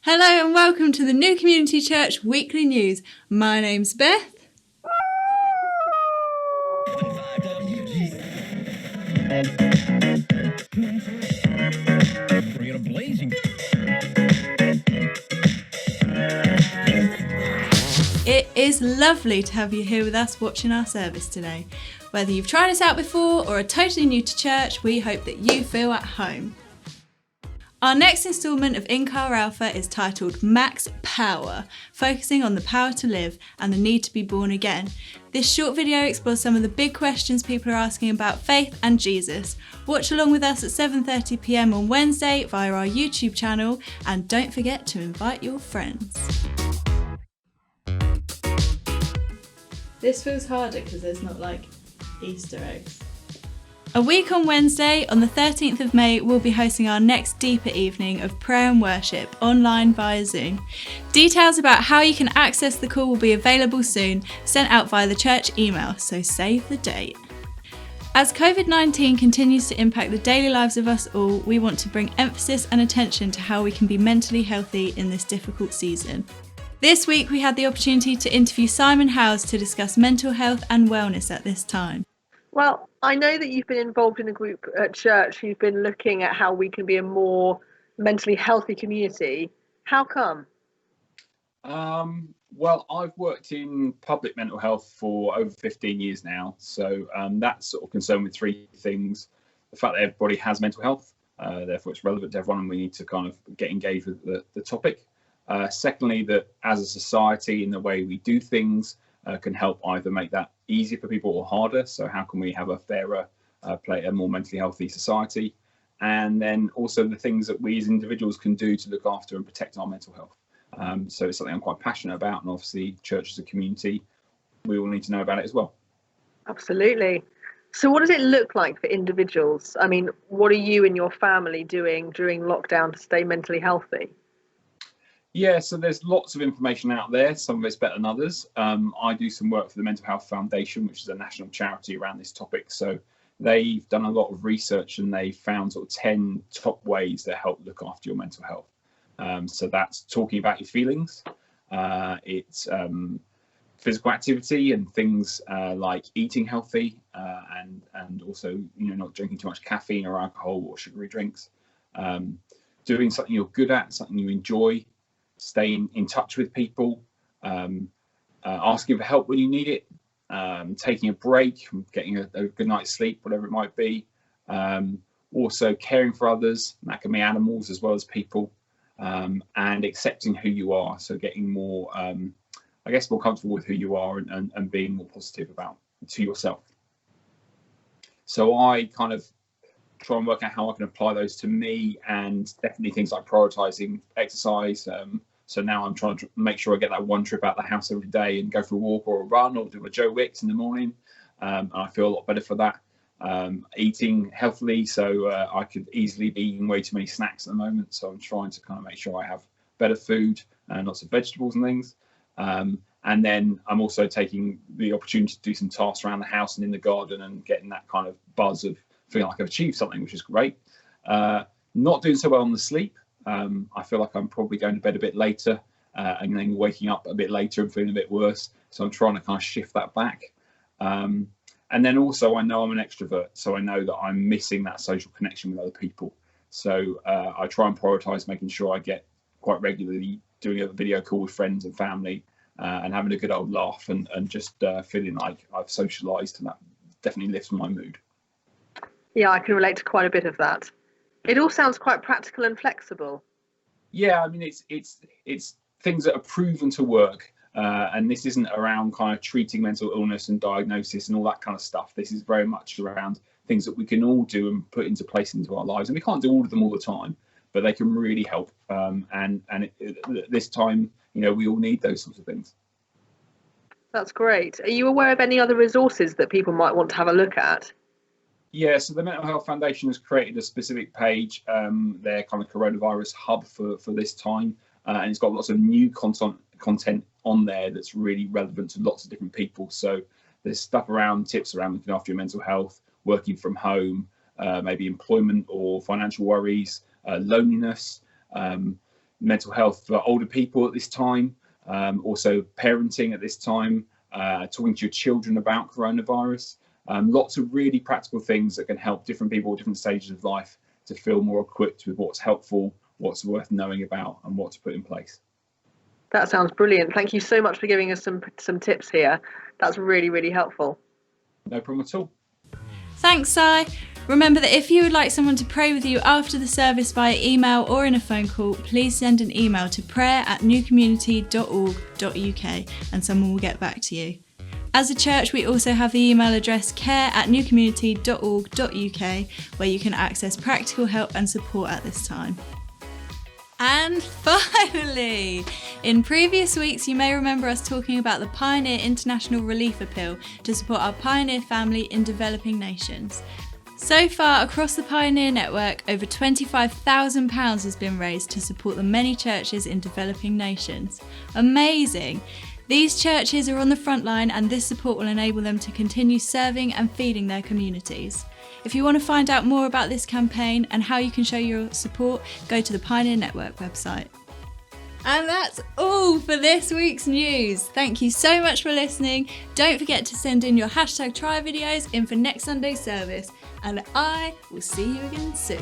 Hello and welcome to the New Community Church Weekly News. My name's Beth. It is lovely to have you here with us watching our service today. Whether you've tried us out before or are totally new to church, we hope that you feel at home. Our next instalment of In-Car Alpha is titled Max Power, focusing on the power to live and the need to be born again. This short video explores some of the big questions people are asking about faith and Jesus. Watch along with us at 7:30 p.m. on Wednesday via our YouTube channel, and don't forget to invite your friends. This feels harder because there's not like Easter eggs. A week on Wednesday, on the 13th of May, we'll be hosting our next deeper evening of prayer and worship online via Zoom. Details about how you can access the call will be available soon, sent out via the church email, so save the date. As COVID-19 continues to impact the daily lives of us all, we want to bring emphasis and attention to how we can be mentally healthy in this difficult season. This week we had the opportunity to interview Simon Howes to discuss mental health and wellness at this time. Well, I know that you've been involved in a group at church who've been looking at how we can be a more mentally healthy community. How come? Well, I've worked in public mental health for over 15 years now. So that's sort of concerned with three things. The fact that everybody has mental health, therefore it's relevant to everyone and we need to kind of get engaged with the topic. Secondly, that as a society in the way we do things can help either make that easier for people or harder. So how can we have a fairer, a more mentally healthy society? And then also the things that we as individuals can do to look after and protect our mental health. So it's something I'm quite passionate about, and obviously church as a community, we all need to know about it as well. Absolutely. So what does it look like for individuals? I mean, what are you and your family doing during lockdown to stay mentally healthy? Yeah, so there's lots of information out there. Some of it's better than others. I do some work for the Mental Health Foundation, which is a national charity around this topic. So they've done a lot of research and they found sort of 10 top ways that help look after your mental health. So that's talking about your feelings. It's physical activity and things like eating healthy and also, not drinking too much caffeine or alcohol or sugary drinks. Doing something you're good at, something you enjoy. Staying in touch with people, asking for help when you need it, taking a break, getting a good night's sleep, whatever it might be. Also caring for others, that can be animals as well as people, and accepting who you are. So getting more, more comfortable with who you are and being more positive to yourself. So I kind of try and work out how I can apply those to me, and definitely things like prioritizing exercise. So now I'm trying to make sure I get that one trip out of the house every day and go for a walk or a run or do a Joe Wicks in the morning. And I feel a lot better for that. Eating healthily, so I could easily be eating way too many snacks at the moment. So I'm trying to kind of make sure I have better food and lots of vegetables and things. And then I'm also taking the opportunity to do some tasks around the house and in the garden and getting that kind of buzz of feeling like I've achieved something, which is great. Not doing so well on the sleep. I feel like I'm probably going to bed a bit later and then waking up a bit later and feeling a bit worse. So I'm trying to kind of shift that back. And then also I know I'm an extrovert, so I know that I'm missing that social connection with other people. So I try and prioritize making sure I get quite regularly doing a video call with friends and family and having a good old laugh and just feeling like I've socialized, and that definitely lifts my mood. Yeah, I can relate to quite a bit of that. It all sounds quite practical and flexible. Yeah, I mean, it's things that are proven to work, and this isn't around kind of treating mental illness and diagnosis and all that kind of stuff. This is very much around things that we can all do and put into place into our lives, and we can't do all of them all the time, but they can really help. This time, we all need those sorts of things. That's great. Are you aware of any other resources that people might want to have a look at? Yeah, so the Mental Health Foundation has created a specific page, their kind of coronavirus hub for this time, and it's got lots of new content on there that's really relevant to lots of different people. So there's stuff around tips around looking after your mental health, working from home, maybe employment or financial worries, loneliness, mental health for older people at this time, also parenting at this time, talking to your children about coronavirus. Lots of really practical things that can help different people at different stages of life to feel more equipped with what's helpful, what's worth knowing about, and what to put in place. That sounds brilliant. Thank you so much for giving us some tips here. That's really, really helpful. No problem at all. Thanks, Si. Remember that if you would like someone to pray with you after the service via email or in a phone call, please send an email to prayer@newcommunity.org.uk and someone will get back to you. As a church, we also have the email address care@newcommunity.org.uk where you can access practical help and support at this time. And finally, in previous weeks, you may remember us talking about the Pioneer International Relief Appeal to support our Pioneer family in developing nations. So far, across the Pioneer network, over £25,000 has been raised to support the many churches in developing nations. Amazing! These churches are on the front line and this support will enable them to continue serving and feeding their communities. If you want to find out more about this campaign and how you can show your support, go to the Pioneer Network website. And that's all for this week's news. Thank you so much for listening. Don't forget to send in your #try videos in for next Sunday's service. And I will see you again soon.